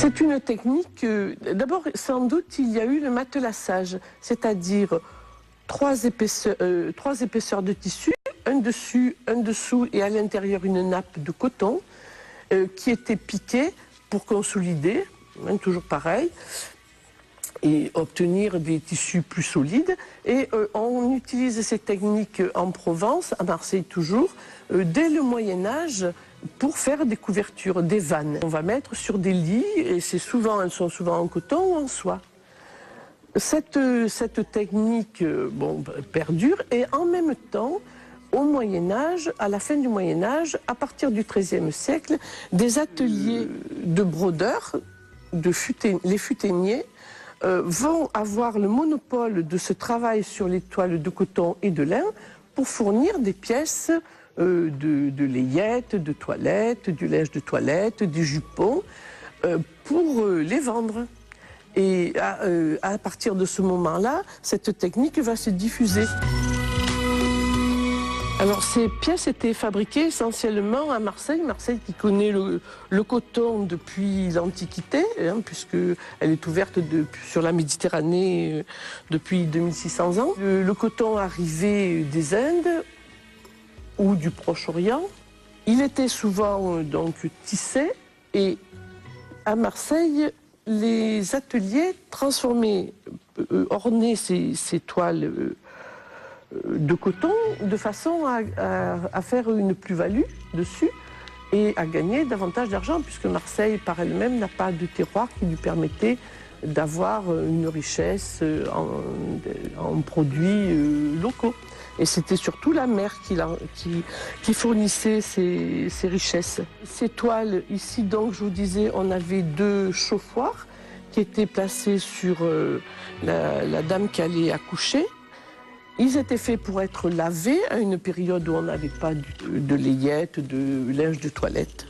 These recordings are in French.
C'est une technique, d'abord sans doute il y a eu le matelassage, c'est-à-dire trois épaisseurs de tissu, un dessus, un dessous et à l'intérieur une nappe de coton qui était piquée pour consolider, toujours pareil, et obtenir des tissus plus solides. Et on utilise ces techniques en Provence, à Marseille toujours, dès le Moyen-Âge, pour faire des couvertures, des vannes. On va mettre sur des lits, et elles sont souvent en coton ou en soie. Cette technique perdure, et en même temps, au Moyen-Âge, à la fin du Moyen-Âge, à partir du XIIIe siècle, des ateliers de brodeurs, les futéniers, vont avoir le monopole de ce travail sur les toiles de coton et de lin pour fournir des pièces de layettes, de toilettes, du linge de toilette, des jupons, pour les vendre. Et à partir de ce moment-là, cette technique va se diffuser. Alors ces pièces étaient fabriquées essentiellement à Marseille, Marseille qui connaît le coton depuis l'Antiquité, puisqu'elle est ouverte sur la Méditerranée depuis 2600 ans. Le coton arrivait des Indes ou du Proche-Orient. Il était souvent donc tissé, et à Marseille, les ateliers transformaient, ornaient ces toiles de coton de façon à faire une plus-value dessus et à gagner davantage d'argent, puisque Marseille par elle-même n'a pas de terroir qui lui permettait d'avoir une richesse en produits locaux. Et c'était surtout la mer qui fournissait ces richesses. Ces toiles, ici donc, je vous disais, on avait 2 chauffoirs qui étaient placés sur la dame qui allait accoucher. Ils étaient faits pour être lavés à une période où on n'avait pas de layettes, de linge de toilette.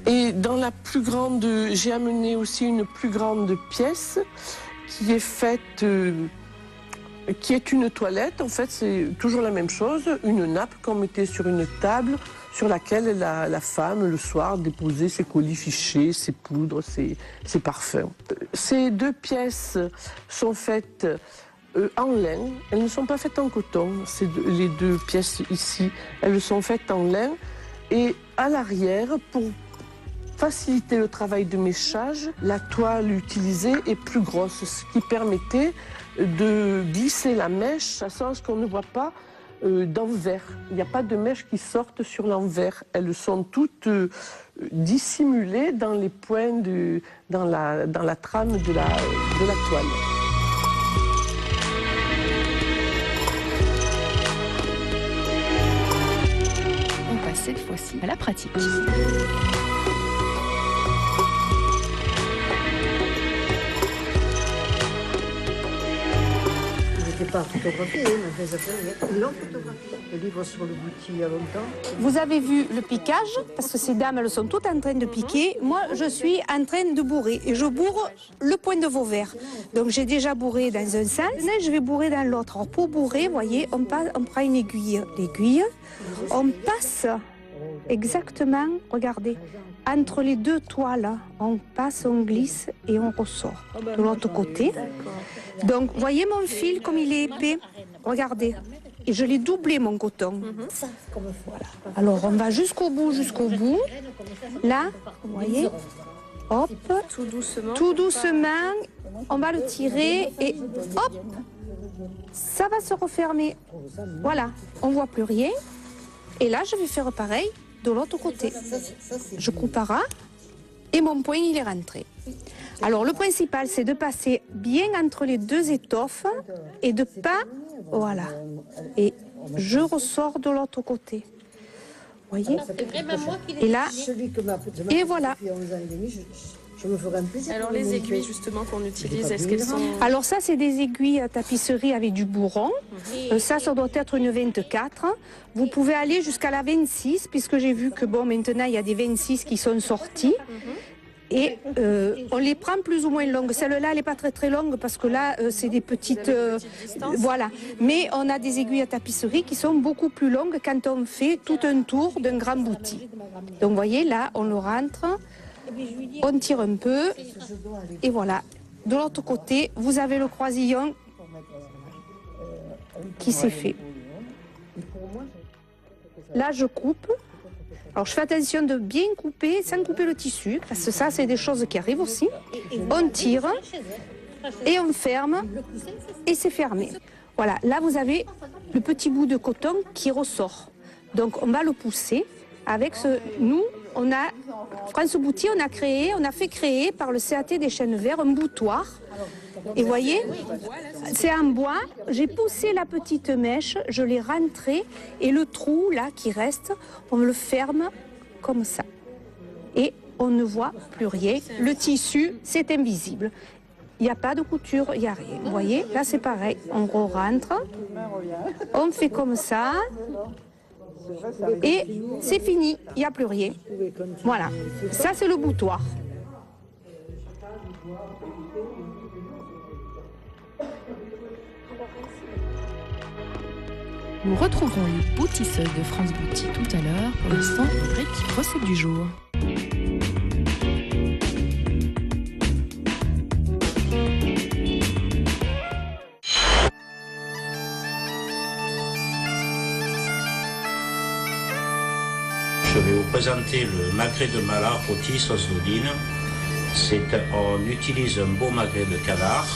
Et dans la plus grande, j'ai amené aussi une plus grande pièce qui est faite, qui est une toilette. En fait, c'est toujours la même chose, une nappe qu'on mettait sur une table sur laquelle la femme, le soir, déposait ses colifichets, ses poudres, ses parfums. Ces 2 pièces sont faites en lin. Elles ne sont pas faites en coton, les 2 pièces ici. Elles sont faites en lin, et à l'arrière, pour faciliter le travail de méchage, la toile utilisée est plus grosse, ce qui permettait de glisser la mèche à ce qu'on ne voit pas d'envers. Il n'y a pas de mèches qui sortent sur l'envers. Elles sont toutes dissimulées dans les points, dans la trame de la toile. On passe cette fois-ci à la pratique. Pas photographié, mais ils l'ont photographié. Le livre sur le bouti il y a longtemps. Vous avez vu le piquage, parce que ces dames, elles sont toutes en train de piquer. Moi, je suis en train de bourrer, et je bourre le point de Vauvert. Donc j'ai déjà bourré dans un sens, et je vais bourrer dans l'autre. Alors pour bourrer, vous voyez, on prend une aiguille. L'aiguille, on passe exactement, regardez, entre les 2 toiles, on passe, on glisse et on ressort de l'autre côté. Donc, voyez mon fil comme il est épais. Regardez. Et je l'ai doublé, mon coton. Voilà. Alors, on va jusqu'au bout, Là, vous voyez. Hop. Tout doucement. On va le tirer et hop. Ça va se refermer. Voilà. On ne voit plus rien. Et là, je vais faire pareil de l'autre côté. Je coupe à ras et mon point, il est rentré. Alors, le principal, c'est de passer bien entre les 2 étoffes et de pas... Voilà. Et je ressors de l'autre côté. Vous voyez? Et là, et voilà. Je me ferai un plaisir. Alors, les aiguilles, justement, qu'on utilise, est-ce qu'elles sont... Alors ça, c'est des aiguilles à tapisserie avec du bourron. Ça doit être une 24. Vous pouvez aller jusqu'à la 26, puisque j'ai vu que, bon, maintenant, il y a des 26 qui sont sortis. Et on les prend plus ou moins longues. Celle-là, elle n'est pas très très longue parce que là, c'est des petites... voilà. Mais on a des aiguilles à tapisserie qui sont beaucoup plus longues quand on fait tout un tour d'un grand bouti. Donc, vous voyez, là, on le rentre. on tire un peu, et voilà. De l'autre côté, vous avez le croisillon qui s'est fait. Là, je coupe. Alors, je fais attention de bien couper, sans couper le tissu, parce que ça, c'est des choses qui arrivent aussi. On tire, et on ferme, et c'est fermé. Voilà, là, vous avez le petit bout de coton qui ressort. Donc, on va le pousser avec ce... Nous, on a... France Bouty, on a fait créer par le CAT des Chênes Verts un boutoir. Et vous voyez, c'est en bois. J'ai poussé la petite mèche, je l'ai rentrée, et le trou, là, qui reste, on le ferme comme ça. Et on ne voit plus rien. Le tissu, c'est invisible. Il n'y a pas de couture, il n'y a rien. Vous voyez, là, c'est pareil. On re-rentre, on fait comme ça, et c'est fini. Il n'y a plus rien. Voilà. Ça, c'est le boutoir. Nous retrouverons les boutisseuses de France Bouty tout à l'heure. Pour l'instant, rubrique recette du jour. Je vais vous présenter le magret de mala rôti sauce d'Odine. On utilise un beau magret de canard,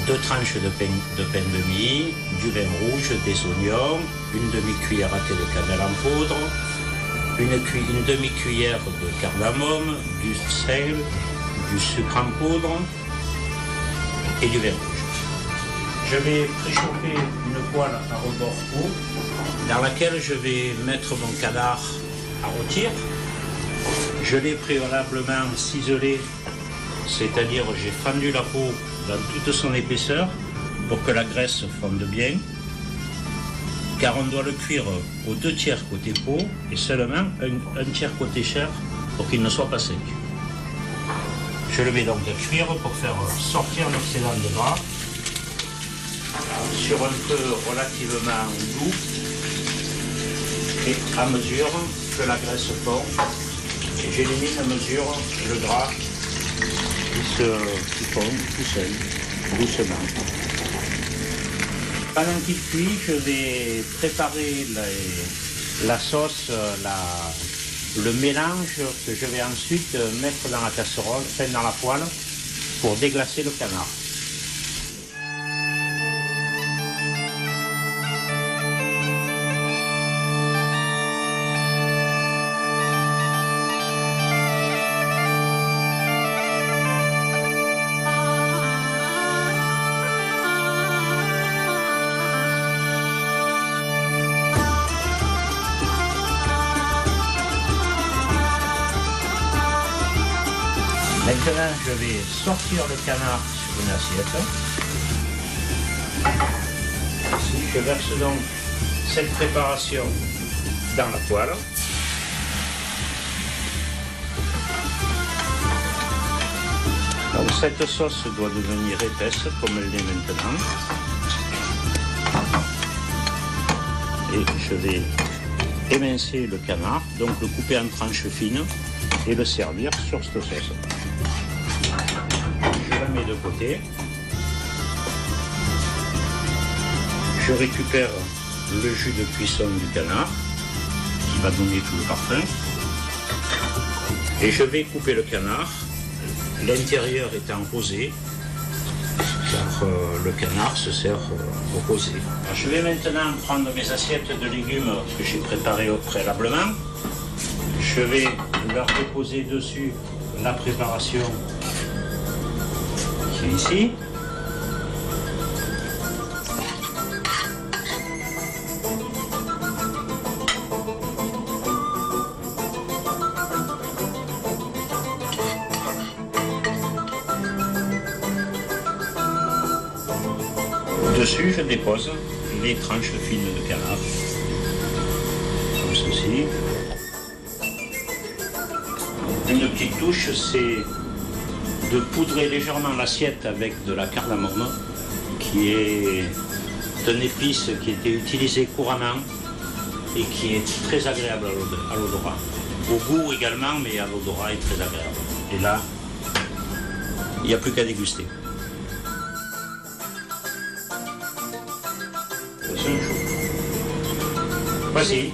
2 tranches de pain de mie, du vin rouge, des oignons, une demi-cuillère à thé de cannelle en poudre, une demi-cuillère de cardamome, du sel, du sucre en poudre et du vin rouge. Je vais préchauffer une poêle à rebord haut dans laquelle je vais mettre mon canard à rôtir. Je l'ai préalablement ciselé, c'est-à-dire j'ai fendu la peau dans toute son épaisseur pour que la graisse fonde bien, car on doit le cuire aux 2 tiers côté peau et seulement un tiers côté chair pour qu'il ne soit pas sec. Je le mets donc à cuire pour faire sortir l'excédent de gras sur un feu relativement doux et à mesure que la graisse fond, j'élimine à mesure le gras qui fond tout seul, doucement. Pendant qu'il cuit, je vais préparer la sauce, le mélange que je vais ensuite mettre dans la casserole, dans la poêle, pour déglacer le canard. Maintenant, je vais sortir le canard sur une assiette. Ici, je verse donc cette préparation dans la poêle. Donc, cette sauce doit devenir épaisse comme elle l'est maintenant. Et je vais émincer le canard, donc le couper en tranches fines et le servir sur cette sauce. Je la mets de côté. Je récupère le jus de cuisson du canard qui va donner tout le parfum. Et je vais couper le canard, l'intérieur étant rosé, car le canard se sert au rosé. Alors, je vais maintenant prendre mes assiettes de légumes que j'ai préparées préalablement. Je vais leur déposer dessus la préparation qui est ici. Dessus, je dépose les tranches fines de canard, comme ceci. Une petite touche, c'est de poudrer légèrement l'assiette avec de la cardamome, qui est une épice qui était utilisée couramment et qui est très agréable à l'odorat. Au goût également, mais à l'odorat est très agréable. Et là, il n'y a plus qu'à déguster. Voici.